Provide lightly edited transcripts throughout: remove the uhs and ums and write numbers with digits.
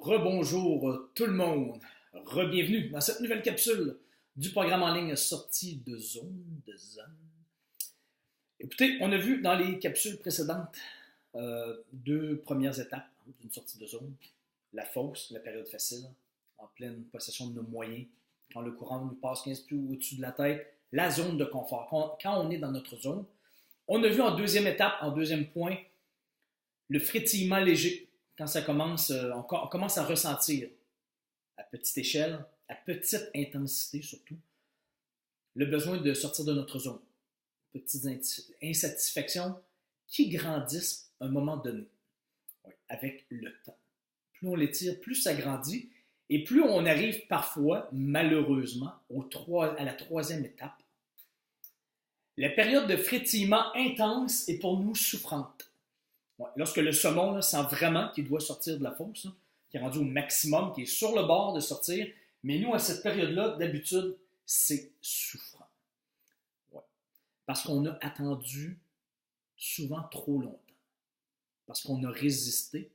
Rebonjour tout le monde, re-bienvenue dans cette nouvelle capsule du programme en ligne Sortie de zone. Écoutez, on a vu dans les capsules précédentes deux premières étapes d'une sortie de zone. La fausse, la période facile, en pleine possession de nos moyens, quand le courant nous passe 15 pieds au-dessus de la tête, la zone de confort. Quand on est dans notre zone, on a vu en deuxième étape, en deuxième point, le frétillement léger. Quand ça commence, on commence à ressentir à petite échelle, à petite intensité surtout, le besoin de sortir de notre zone. Petites insatisfactions qui grandissent à un moment donné, avec le temps. Plus on l'étire, plus ça grandit, et plus on arrive parfois, malheureusement, à la troisième étape. La période de frétillement intense est pour nous souffrante. Ouais, lorsque le saumon là, sent vraiment qu'il doit sortir de la fosse, là, qui est rendu au maximum, qui est sur le bord de sortir, mais nous, à cette période-là, d'habitude, c'est souffrant. Ouais. Parce qu'on a attendu souvent trop longtemps. Parce qu'on a résisté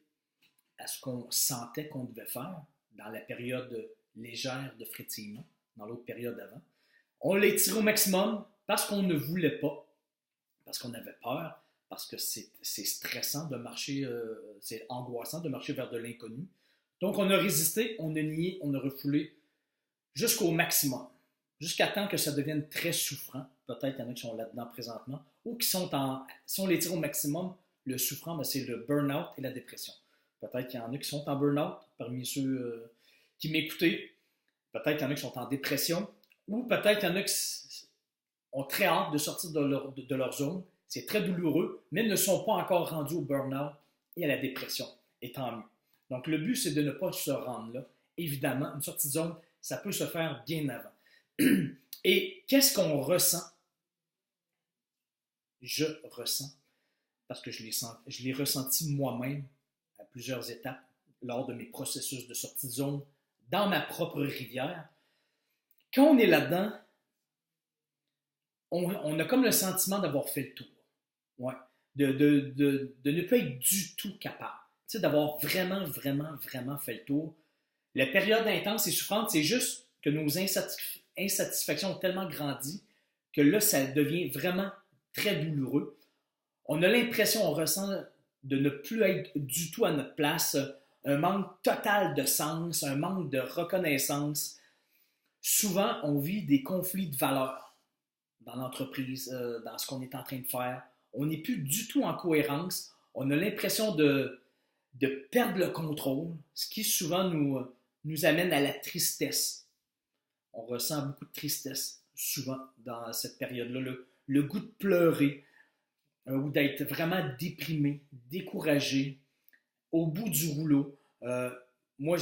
à ce qu'on sentait qu'on devait faire dans la période légère de frétillement, dans l'autre période avant. On l'a étiré au maximum parce qu'on ne voulait pas, parce qu'on avait peur, parce que c'est stressant de marcher, c'est angoissant de marcher vers de l'inconnu. Donc, on a résisté, on a nié, on a refoulé jusqu'au maximum, jusqu'à temps que ça devienne très souffrant. Peut-être qu'il y en a qui sont là-dedans présentement, ou qui sont si on les tire au maximum, le souffrant, ben, c'est le burn-out et la dépression. Peut-être qu'il y en a qui sont en burn-out, parmi ceux qui m'écoutaient. Peut-être qu'il y en a qui sont en dépression, ou peut-être qu'il y en a qui ont très hâte de sortir de leur zone. C'est très douloureux, mais ne sont pas encore rendus au burn-out et à la dépression. Et tant mieux. Donc, le but, c'est de ne pas se rendre là. Évidemment, une sortie de zone, ça peut se faire bien avant. Et qu'est-ce qu'on ressent? Je ressens, parce que je l'ai ressenti moi-même à plusieurs étapes lors de mes processus de sortie de zone dans ma propre rivière. Quand on est là-dedans, on a comme le sentiment d'avoir fait le tour. Ouais. De ne pas être du tout capable. Tu sais, d'avoir vraiment, vraiment, vraiment fait le tour. La période intense et souffrante, c'est juste que nos insatisfactions ont tellement grandi que là, ça devient vraiment très douloureux. On a l'impression, on ressent de ne plus être du tout à notre place, un manque total de sens, un manque de reconnaissance. Souvent, on vit des conflits de valeurs dans l'entreprise, dans ce qu'on est en train de faire. On n'est plus du tout en cohérence. On a l'impression de perdre le contrôle, ce qui souvent nous amène à la tristesse. On ressent beaucoup de tristesse souvent dans cette période-là. Le goût de pleurer ou d'être vraiment déprimé, découragé, au bout du rouleau. Moi,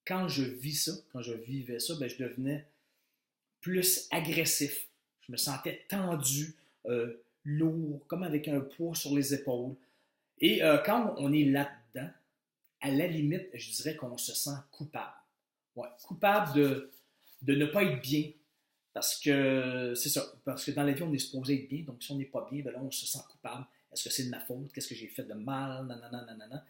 quand je vivais ça, ben, je devenais plus agressif. Je me sentais tendu, lourd, comme avec un poids sur les épaules. Et quand on est là-dedans, à la limite, je dirais qu'on se sent coupable. Ouais, coupable de ne pas être bien. Parce que c'est ça. Parce que dans la vie, on est supposé être bien. Donc, si on n'est pas bien, ben là, on se sent coupable. Est-ce que c'est de ma faute? Qu'est-ce que j'ai fait de mal? Nanana, nanana.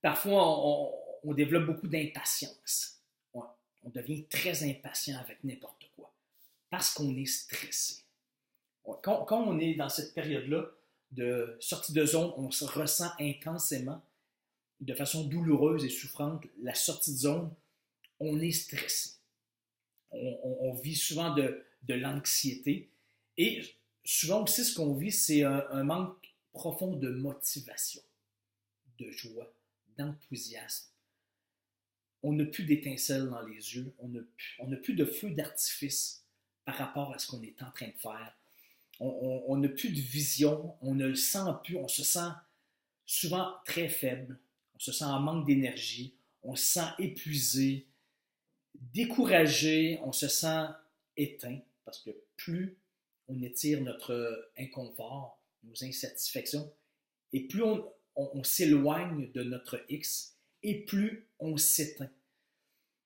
Parfois, on développe beaucoup d'impatience. Ouais, on devient très impatient avec n'importe quoi. Parce qu'on est stressé. Quand on est dans cette période-là de sortie de zone, on se ressent intensément, de façon douloureuse et souffrante, la sortie de zone, on est stressé. On vit souvent de l'anxiété. Et souvent aussi, ce qu'on vit, c'est un manque profond de motivation, de joie, d'enthousiasme. On n'a plus d'étincelles dans les yeux, on n'a plus de feu d'artifice par rapport à ce qu'on est en train de faire. On n'a plus de vision, on ne le sent plus, on se sent souvent très faible, on se sent en manque d'énergie, on se sent épuisé, découragé, on se sent éteint, parce que plus on étire notre inconfort, nos insatisfactions, et plus on s'éloigne de notre X, et plus on s'éteint.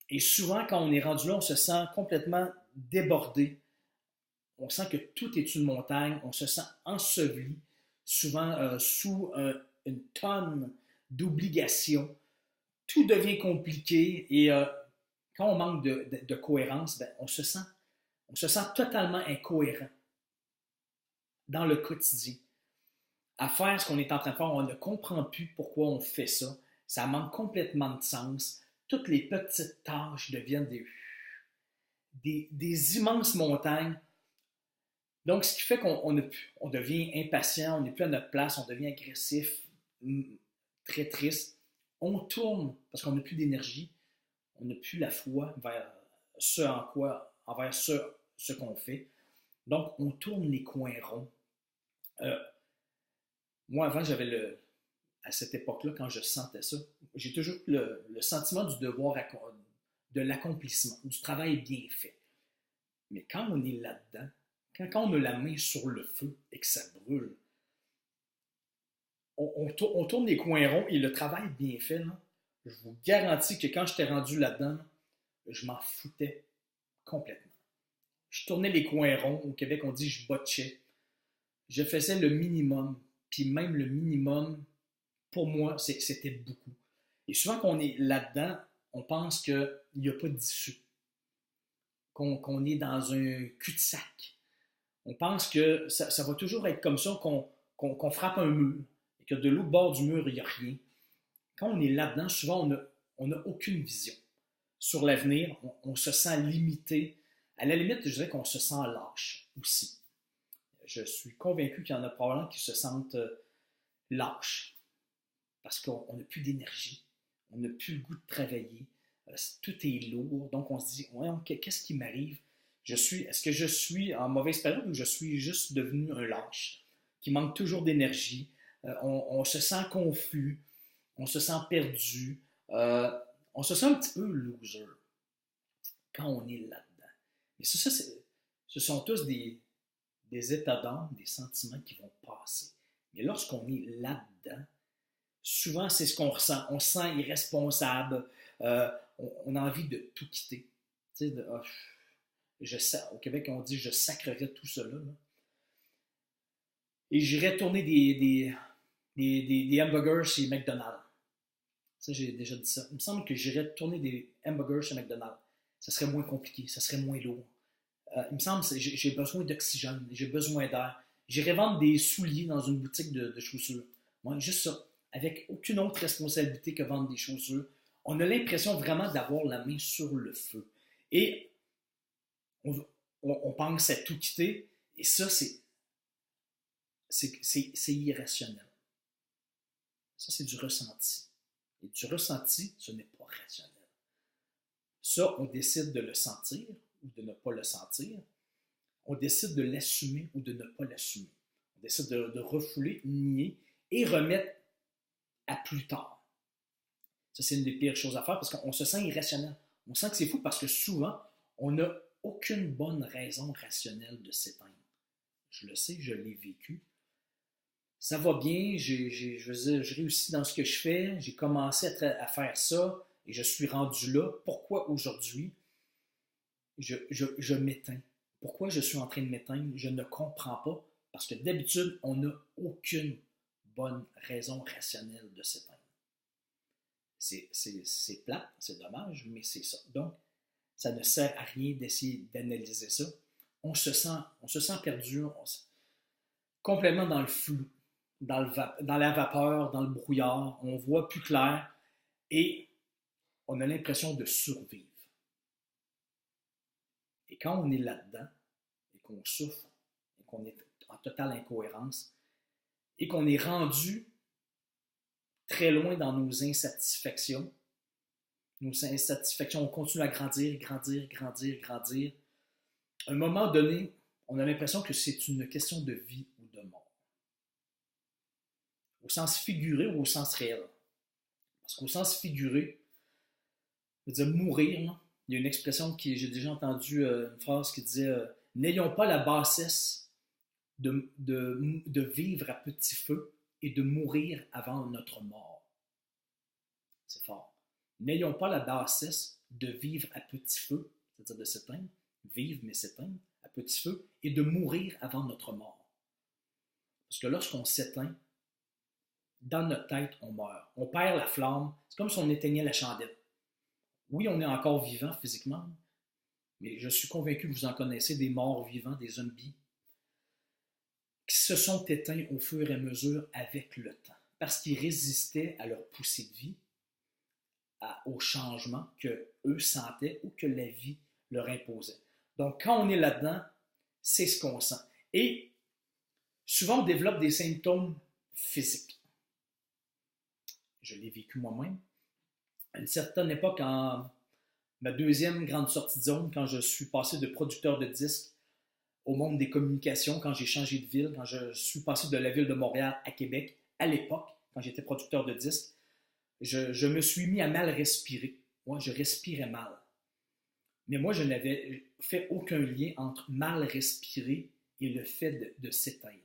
Et souvent, quand on est rendu là, on se sent complètement débordé. On sent que tout est une montagne, on se sent enseveli, souvent sous une tonne d'obligations. tout devient compliqué et quand on manque de cohérence, ben, on se sent totalement incohérent dans le quotidien. À faire ce qu'on est en train de faire, on ne comprend plus pourquoi on fait ça. Ça manque complètement de sens. Toutes les petites tâches deviennent des immenses montagnes. Donc, ce qui fait on devient impatient, on n'est plus à notre place, on devient agressif, très triste. On tourne parce qu'on n'a plus d'énergie, on n'a plus la foi vers envers ce qu'on fait. Donc, on tourne les coins ronds. Moi, avant, à cette époque-là, quand je sentais ça, j'ai toujours le sentiment du devoir, de l'accomplissement, du travail bien fait. Mais quand on est là-dedans, quand on a la main sur le feu et que ça brûle, on tourne les coins ronds et le travail bien fait, là, je vous garantis que quand j'étais rendu là-dedans, je m'en foutais complètement. Je tournais les coins ronds. Au Québec, on dit je botchais. Je faisais le minimum. Puis même le minimum, pour moi, c'était beaucoup. Et souvent, quand on est là-dedans, on pense qu'il n'y a pas d'issue. Qu'on est dans un cul-de-sac. On pense que ça va toujours être comme ça, qu'on frappe un mur. Et que de l'autre bord du mur, il n'y a rien. Quand on est là-dedans, souvent, on n'a aucune vision sur l'avenir. On se sent limité. À la limite, je dirais qu'on se sent lâche aussi. Je suis convaincu qu'il y en a probablement qui se sentent lâches parce qu'on n'a plus d'énergie, on n'a plus le goût de travailler, tout est lourd, donc on se dit, ouais, qu'est-ce qui m'arrive? Est-ce que je suis en mauvaise période ou je suis juste devenu un lâche qui manque toujours d'énergie? On se sent confus, on se sent perdu, on se sent un petit peu loser quand on est là-dedans. Mais ce sont tous des états d'âme, des sentiments qui vont passer. Mais lorsqu'on est là-dedans, souvent c'est ce qu'on ressent. On se sent irresponsable, on a envie de tout quitter. Tu sais, au Québec, on dit je sacrerais tout cela. Là. Et j'irais tourner des hamburgers chez McDonald's. Ça, j'ai déjà dit ça. Il me semble que j'irais tourner des hamburgers chez McDonald's. Ça serait moins compliqué, ça serait moins lourd. Il me semble que j'ai besoin d'oxygène, j'ai besoin d'air. J'irais vendre des souliers dans une boutique de chaussures. Moi, juste ça, avec aucune autre responsabilité que vendre des chaussures. On a l'impression vraiment d'avoir la main sur le feu. Et on pense à tout quitter, et ça, c'est irrationnel. Ça, c'est du ressenti. Et du ressenti, ce n'est pas rationnel. Ça, on décide de le sentir ou de ne pas le sentir. On décide de l'assumer ou de ne pas l'assumer. On décide de refouler, nier et remettre à plus tard. Ça, c'est une des pires choses à faire parce qu'on se sent irrationnel. On sent que c'est fou parce que souvent, on n'a aucune bonne raison rationnelle de s'éteindre. Je le sais, je l'ai vécu. Ça va bien, je réussis dans ce que je fais, j'ai commencé à faire ça et je suis rendu là. Pourquoi aujourd'hui je m'éteins? Pourquoi je suis en train de m'éteindre? Je ne comprends pas parce que d'habitude, on n'a aucune bonne raison rationnelle de s'éteindre. C'est plate, c'est dommage, mais c'est ça. Donc, ça ne sert à rien d'essayer d'analyser ça. On se sent perdu, complètement dans le flou, dans la vapeur, dans le brouillard. On voit plus clair et on a l'impression de survivre. Et quand on est là-dedans et qu'on souffre et qu'on est en totale incohérence et qu'on est rendu très loin dans nos insatisfactions, on continue à grandir. À un moment donné, on a l'impression que c'est une question de vie ou de mort. Au sens figuré ou au sens réel. Parce qu'au sens figuré, je veux dire mourir, là, il y a une expression j'ai déjà entendu une phrase qui disait n'ayons pas la bassesse de vivre à petit feu et de mourir avant notre mort. C'est fort. N'ayons pas la bassesse de vivre à petit feu, c'est-à-dire de s'éteindre, vivre mais s'éteindre à petit feu, et de mourir avant notre mort. Parce que lorsqu'on s'éteint, dans notre tête, on meurt. On perd la flamme. C'est comme si on éteignait la chandelle. Oui, on est encore vivant physiquement, mais je suis convaincu que vous en connaissez des morts vivants, des zombies, qui se sont éteints au fur et à mesure avec le temps, parce qu'ils résistaient à leur poussée de vie, au changement qu'eux sentaient ou que la vie leur imposait. Donc, quand on est là-dedans, c'est ce qu'on sent. Et souvent, on développe des symptômes physiques. Je l'ai vécu moi-même. À une certaine époque, en ma deuxième grande sortie de zone, quand je suis passé de producteur de disques au monde des communications, quand j'ai changé de ville, quand je suis passé de la ville de Montréal à Québec, à l'époque, quand j'étais producteur de disques, je me suis mis à mal respirer. Moi, je respirais mal. Mais moi, je n'avais fait aucun lien entre mal respirer et le fait de s'éteindre.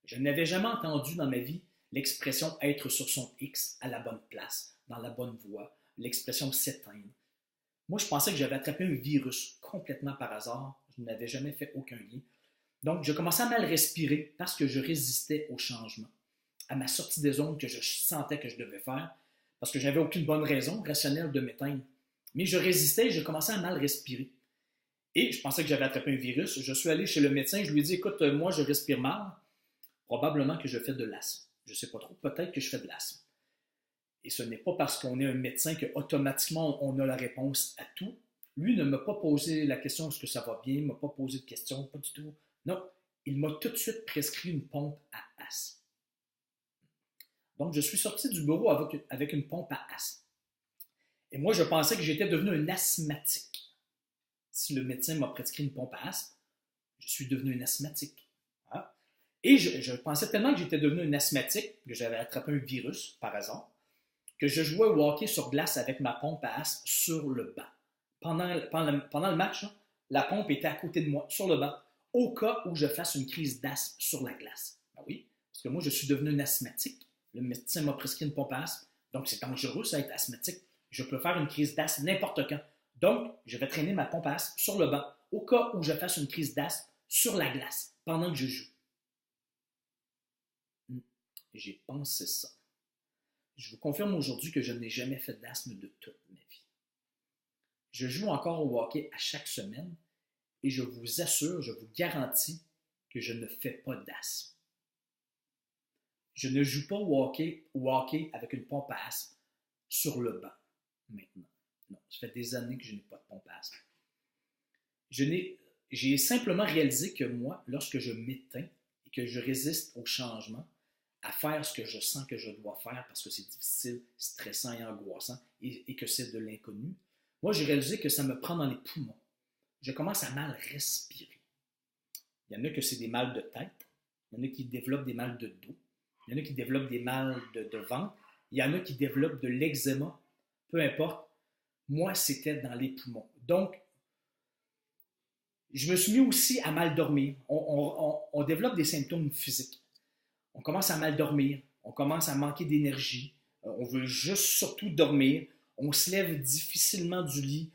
Je n'avais jamais entendu dans ma vie l'expression être sur son X à la bonne place, dans la bonne voie, l'expression s'éteindre. Moi, je pensais que j'avais attrapé un virus complètement par hasard. Je n'avais jamais fait aucun lien. Donc, je commençais à mal respirer parce que je résistais au changement, à ma sortie des zones que je sentais que je devais faire, parce que je n'avais aucune bonne raison rationnelle de m'éteindre. Mais je résistais et je commençais à mal respirer. Et je pensais que j'avais attrapé un virus. Je suis allé chez le médecin, je lui ai dit, écoute, moi, je respire mal. Probablement que je fais de l'asthme. Je ne sais pas trop, peut-être que je fais de l'asthme. Et ce n'est pas parce qu'on est un médecin qu'automatiquement on a la réponse à tout. Lui ne m'a pas posé la question est-ce que ça va bien, il ne m'a pas posé de question, pas du tout. Non, il m'a tout de suite prescrit une pompe à asthme. Donc, je suis sorti du bureau avec une pompe à asthme. Et moi, je pensais que j'étais devenu un asthmatique. Si le médecin m'a prescrit une pompe à asthme, je suis devenu un asthmatique. Hein? Et je pensais tellement que j'étais devenu un asthmatique, que j'avais attrapé un virus par hasard, que je jouais au hockey sur glace avec ma pompe à asthme sur le banc. Pendant le match, la pompe était à côté de moi, sur le banc, au cas où je fasse une crise d'asthme sur la glace. Ben oui, parce que moi, je suis devenu un asthmatique. Le médecin m'a prescrit une pompe à asthme, donc c'est dangereux, ça, être asthmatique. Je peux faire une crise d'asthme n'importe quand. Donc, je vais traîner ma pompe à asthme sur le banc, au cas où je fasse une crise d'asthme sur la glace, pendant que je joue. J'ai pensé ça. Je vous confirme aujourd'hui que je n'ai jamais fait d'asthme de toute ma vie. Je joue encore au hockey à chaque semaine et je vous assure, je vous garantis que je ne fais pas d'asthme. Je ne joue pas au hockey avec une pompe à asthme sur le banc maintenant. Non, ça fait des années que je n'ai pas de pompe à asthme. J'ai simplement réalisé que moi, lorsque je m'éteins et que je résiste au changement, à faire ce que je sens que je dois faire parce que c'est difficile, stressant et angoissant et que c'est de l'inconnu, moi, j'ai réalisé que ça me prend dans les poumons. Je commence à mal respirer. Il y en a que c'est des mal de tête, il y en a qui développent des mal de dos, il y en a qui développent des mal de ventre, il y en a qui développent de l'eczéma, peu importe. Moi, c'était dans les poumons. Donc, je me suis mis aussi à mal dormir. On développe des symptômes physiques. On commence à mal dormir, on commence à manquer d'énergie, on veut juste surtout dormir, on se lève difficilement du lit,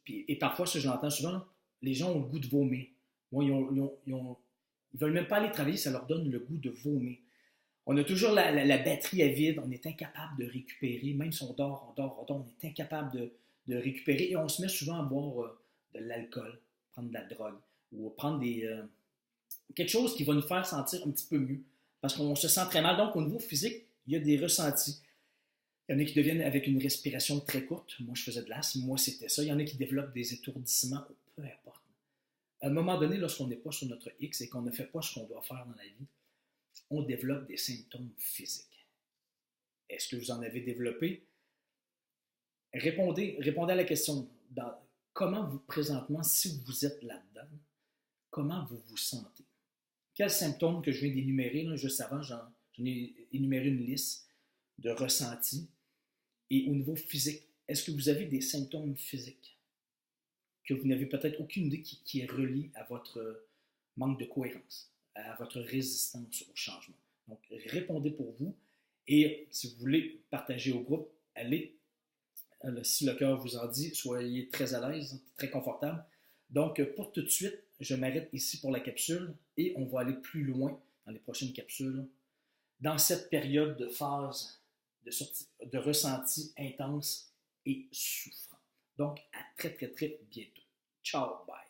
et parfois, ce que j'entends souvent, les gens ont le goût de vomir. Moi, ils veulent même pas aller travailler, ça leur donne le goût de vomir. On a toujours la batterie à vide, on est incapable de récupérer, même si on dort, on est incapable de récupérer, et on se met souvent à boire de l'alcool, prendre de la drogue, ou prendre quelque chose qui va nous faire sentir un petit peu mieux. Parce qu'on se sent très mal. Donc, au niveau physique, il y a des ressentis. Il y en a qui deviennent avec une respiration très courte. Moi, je faisais de l'asthme. Moi, c'était ça. Il y en a qui développent des étourdissements. Peu importe. À un moment donné, lorsqu'on n'est pas sur notre X et qu'on ne fait pas ce qu'on doit faire dans la vie, on développe des symptômes physiques. Est-ce que vous en avez développé? Répondez à la question. Comment vous, présentement, si vous êtes là-dedans, comment vous vous sentez? Quels symptômes que je viens d'énumérer, là, juste avant, j'en ai énuméré une liste de ressentis. Et au niveau physique, est-ce que vous avez des symptômes physiques que vous n'avez peut-être aucune idée qui est relié à votre manque de cohérence, à votre résistance au changement? Donc, répondez pour vous. Et si vous voulez partager au groupe, allez, si le cœur vous en dit, soyez très à l'aise, très confortable. Donc, pour tout de suite, je m'arrête ici pour la capsule et on va aller plus loin dans les prochaines capsules dans cette période de phase de ressenti intense et souffrant. Donc, à très, très, très bientôt. Ciao, bye.